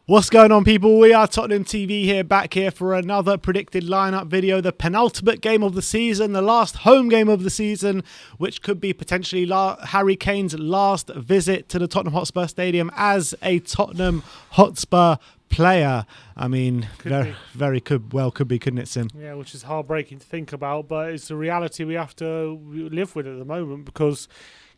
What's going on, people? We are Tottenham TV here, back here for another predicted lineup video. The penultimate game of the season, the last home game of the season, which could be potentially Harry Kane's last visit to the Tottenham Hotspur Stadium as a Tottenham Hotspur player. I mean, could be, couldn't it, Sim? Yeah, which is heartbreaking to think about, but it's a reality we have to live with at the moment because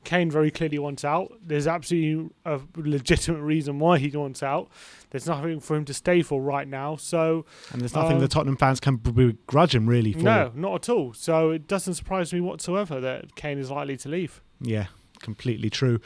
Kane very clearly wants out. There's absolutely a legitimate reason why he wants out. There's nothing for him to stay for right now. So, and there's nothing the Tottenham fans can begrudge him really for. No, not at all. So it doesn't surprise me whatsoever that Kane is likely to leave. Yeah. Completely true.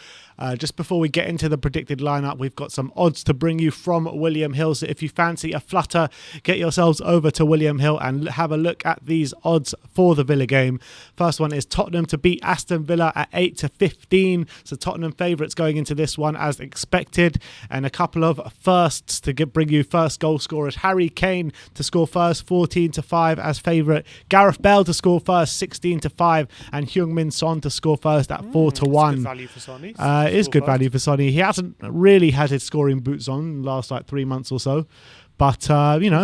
Just before we get into the predicted lineup, we've got some odds to bring you from William Hill. So if you fancy a flutter, get yourselves over to William Hill and have a look at these odds for the Villa game. First one is Tottenham to beat Aston Villa at 8-15. So Tottenham favourites going into this one as expected. And a couple of firsts to bring you first goal scorers. Harry Kane to score first, 14-5 as favourite. Gareth Bale to score first, 16-5. And Heung-min Son to score first at 4-1. Good value for Sonny. It is good value for Sonny. He hasn't really had his scoring boots on in the last 3 months or so, but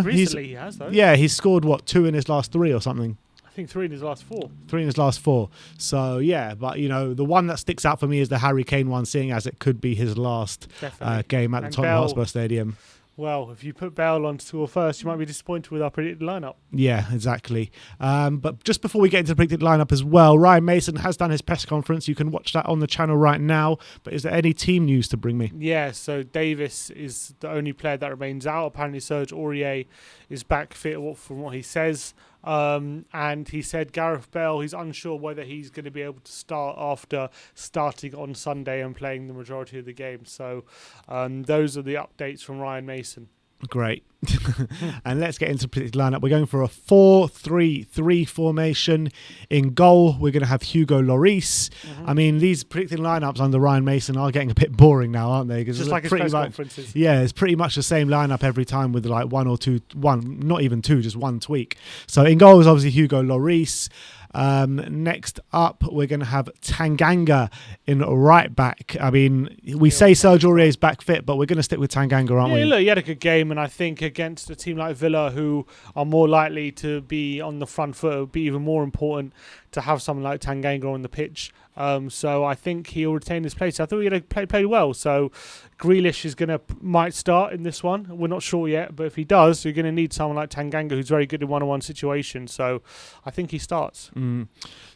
recently he has though. Yeah, he's scored 2 in his last 3 or something. I think 3 in his last 4. 3 in his last 4. So yeah, but the one that sticks out for me is the Harry Kane one, seeing as it could be his last game at the Tottenham Hotspur Stadium. Well, if you put Bale on to score first, you might be disappointed with our predicted lineup. Yeah, exactly. But just before we get into the predicted lineup as well, Ryan Mason has done his press conference. You can watch that on the channel right now. But is there any team news to bring me? Yeah, so Davis is the only player that remains out. Apparently Serge Aurier is back fit from what he says. And he said Gareth Bale, he's unsure whether he's going to be able to start after starting on Sunday and playing the majority of the game. So those are the updates from Ryan Mason. Great. And let's get into the predicted lineup. We're going for a 4-3-3 formation. In goal, we're going to have Hugo Lloris. I mean, these predicted lineups under Ryan Mason are getting a bit boring now, aren't they? Just like his press conferences. Yeah, it's pretty much the same lineup every time with not even two, just one tweak. So in goal is obviously Hugo Lloris. Next up, we're going to have Tanganga in right back. I mean, we say Serge Aurier is back fit, but we're going to stick with Tanganga, aren't we? Look, he had a good game, and I think against a team like Villa, who are more likely to be on the front foot, it would be even more important to have someone like Tanganga on the pitch. So I think he'll retain his place. I thought he played well. So Grealish might start in this one. We're not sure yet, but if he does, you're going to need someone like Tanganga who's very good in one-on-one situations. So I think he starts.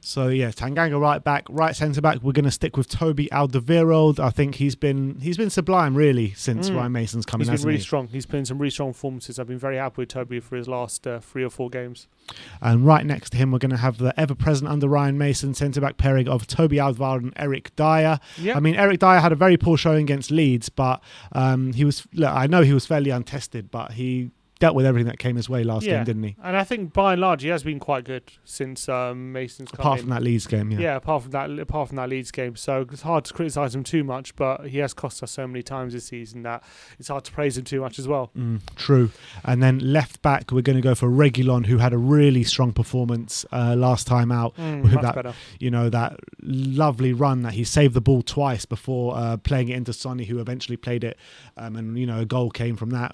So yeah, Tanganga right back, right centre back. We're going to stick with Toby Alderweireld. I think he's been sublime really since Ryan Mason's coming. He's been really strong. He's been some really strong performances. I've been very happy with Toby for his last 3 or 4 games. And right next to him, we're going to have the ever-present under Ryan Mason centre-back pairing of Toby Alderweireld and Eric Dyer. Yep. I mean, Eric Dyer had a very poor showing against Leeds, but I know he was fairly untested, but he dealt with everything that came his way last game, didn't he? And I think by and large he has been quite good since Mason's come apart from that Leeds game. Apart from that Leeds game. So it's hard to criticise him too much, but he has cost us so many times this season that it's hard to praise him too much as well. True. And then left back, we're going to go for Reguilon, who had a really strong performance last time out. Much better. That lovely run that he saved the ball twice before playing it into Sonny, who eventually played it, and a goal came from that.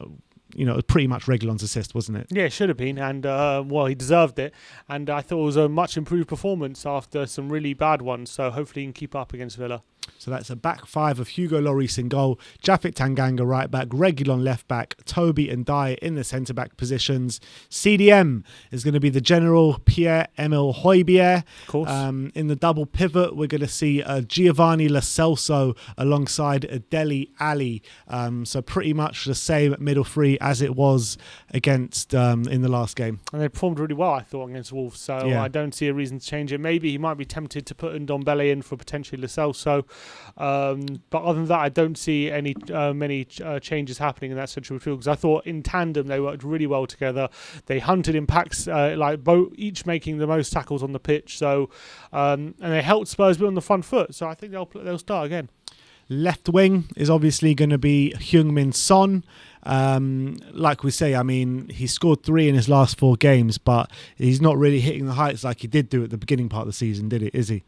It was pretty much Reguilon's assist, wasn't it? Yeah, it should have been, and he deserved it. And I thought it was a much improved performance after some really bad ones. So hopefully he can keep up against Villa. So that's a back 5 of Hugo Lloris in goal, Japhet Tanganga right back, Reguilon left back, Toby and Dyer in the centre back positions. CDM is going to be the general Pierre-Emile Højbjerg. Of course. In the double pivot, we're going to see Giovanni Lo Celso alongside Dele Alli. So pretty much the same middle three as it was against in the last game. And they performed really well, I thought, against Wolves. So I don't see a reason to change it. Maybe he might be tempted to put Ndombele in for potentially Lo Celso. But other than that, I don't see any many changes happening in that central midfield, because I thought in tandem they worked really well together. They hunted in packs, each making the most tackles on the pitch. So and they helped Spurs be on the front foot. So I think they'll start again. Left wing is obviously going to be Heung-min Son. Like we say, I mean, he scored 3 in his last 4 games, but he's not really hitting the heights like he did do at the beginning part of the season, is he?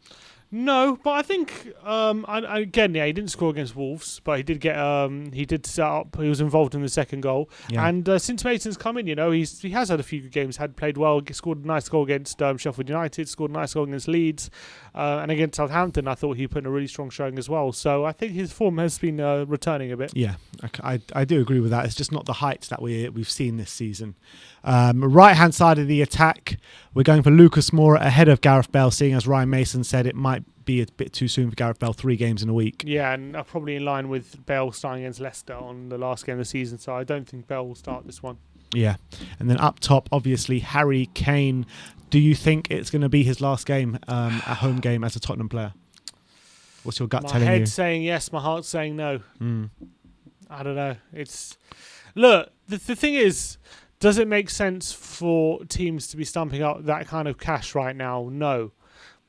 No, but I think again, yeah, he didn't score against Wolves, but he did get he did set up. He was involved in the second goal, and since Mason's come in, he has had a few good games, had played well, scored a nice goal against Sheffield United, scored a nice goal against Leeds, and against Southampton. I thought he put in a really strong showing as well. So I think his form has been returning a bit. Yeah, I do agree with that. It's just not the heights that we've seen this season. Right hand side of the attack, we're going for Lucas Moura ahead of Gareth Bale, seeing as Ryan Mason said it might be a bit too soon for Gareth Bale, 3 games in a week. Yeah, and probably in line with Bale starting against Leicester on the last game of the season, so I don't think Bale will start this one. Yeah, and then up top, obviously, Harry Kane. Do you think it's going to be his last game, a home game as a Tottenham player? What's your gut telling you? My head's saying yes, my heart's saying no. I don't know. Look, the thing is, does it make sense for teams to be stumping up that kind of cash right now? No.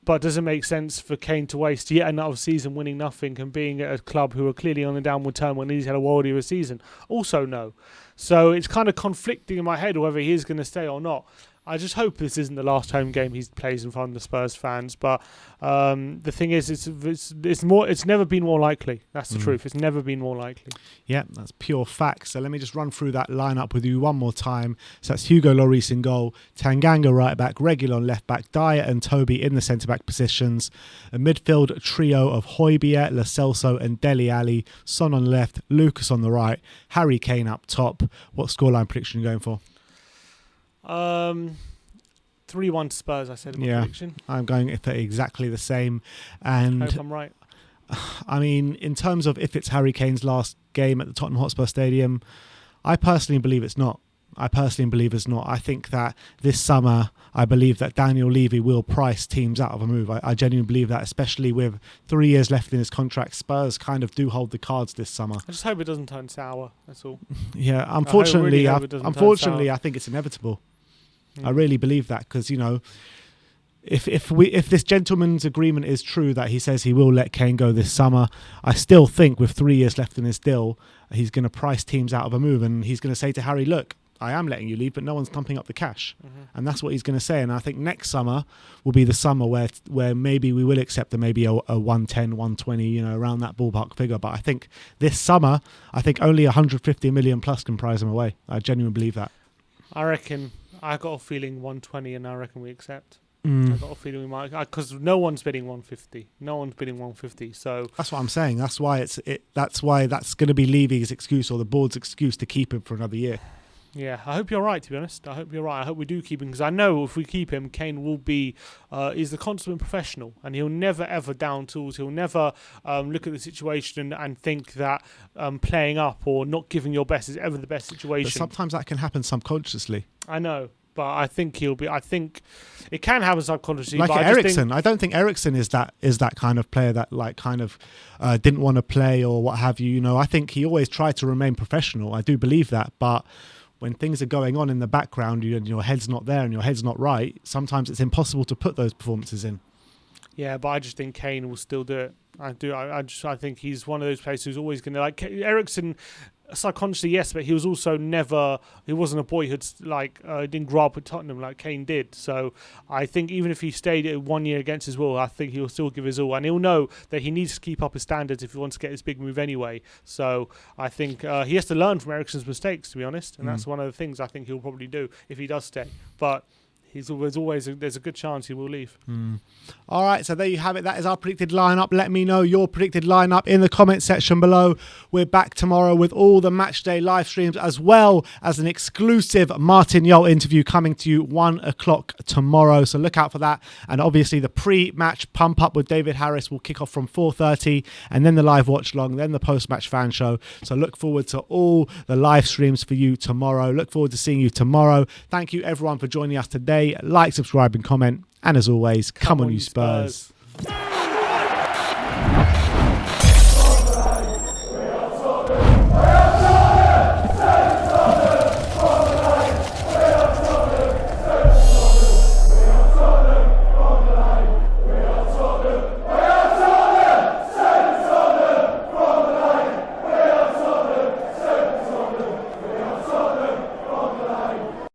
But does it make sense for Kane to waste yet another season winning nothing and being at a club who are clearly on the downward turn when he's had a worldie of a season? Also no. So it's kind of conflicting in my head whether he is going to stay or not. I just hope this isn't the last home game he plays in front of the Spurs fans. But the thing is, it's never been more likely. That's the truth. It's never been more likely. Yeah, that's pure fact. So let me just run through that lineup with you one more time. So that's Hugo Lloris in goal, Tanganga right back, Reguilon left back, Dyer and Toby in the centre back positions. A midfield trio of Højbjerg, Lo Celso and Dele Alli. Son on the left, Lucas on the right, Harry Kane up top. What scoreline prediction are you going for? 3-1 to Spurs, I said in my prediction. I'm going for exactly the same. And I hope I'm right. I mean, in terms of if it's Harry Kane's last game at the Tottenham Hotspur Stadium, I personally believe it's not. I think that this summer, I believe that Daniel Levy will price teams out of a move. I genuinely believe that, especially with 3 years left in his contract. Spurs kind of do hold the cards this summer. I just hope it doesn't turn sour, that's all. Yeah, unfortunately, I think it's inevitable. I really believe that because, if this gentleman's agreement is true that he says he will let Kane go this summer, I still think with 3 years left in his deal, he's going to price teams out of a move and he's going to say to Harry, look, I am letting you leave, but no one's pumping up the cash. And that's what he's going to say. And I think next summer will be the summer where maybe we will accept maybe a 110, 120, around that ballpark figure. But I think this summer, only 150 million plus can prize him away. I genuinely believe that. I got a feeling 120 and I reckon we accept. I got a feeling we might, because no one's bidding 150. No one's bidding 150. So that's what I'm saying. That's why that's going to be Levy's excuse or the board's excuse to keep him for another year. Yeah, I hope you're right, to be honest. I hope you're right. I hope we do keep him, because I know if we keep him, Kane will be is the consummate professional, and he'll never ever down tools. He'll never look at the situation and think that playing up or not giving your best is ever the best situation. But sometimes that can happen subconsciously. I know, but I think he'll be. I think it can happen subconsciously. Like but Eriksen, I don't think Eriksen is that kind of player that didn't want to play or what have you. I think he always tried to remain professional. I do believe that, but when things are going on in the background and your head's not there and your head's not right, sometimes it's impossible to put those performances in. Yeah, but I just think Kane will still do it. I do. I think he's one of those players who's always going to Eriksen. Subconsciously, yes, but he was also never. He wasn't a boy who'd didn't grow up with Tottenham like Kane did. So I think even if he stayed 1 year against his will, I think he'll still give his all, and he'll know that he needs to keep up his standards if he wants to get this big move anyway. So I think he has to learn from Eriksen's mistakes, to be honest, and that's one of the things I think he'll probably do if he does stay. But there's a good chance he will leave. All right, so there you have it. That is our predicted lineup. Let me know your predicted lineup in the comment section below. We're back tomorrow with all the match day live streams, as well as an exclusive Martin Jol interview coming to you 1 o'clock tomorrow. So look out for that. And obviously the pre-match pump up with David Harris will kick off from 4:30, and then the live watch long, then the post-match fan show. So look forward to all the live streams for you tomorrow. Look forward to seeing you tomorrow. Thank you everyone for joining us today. Like, subscribe and comment. And as always, come on you Spurs.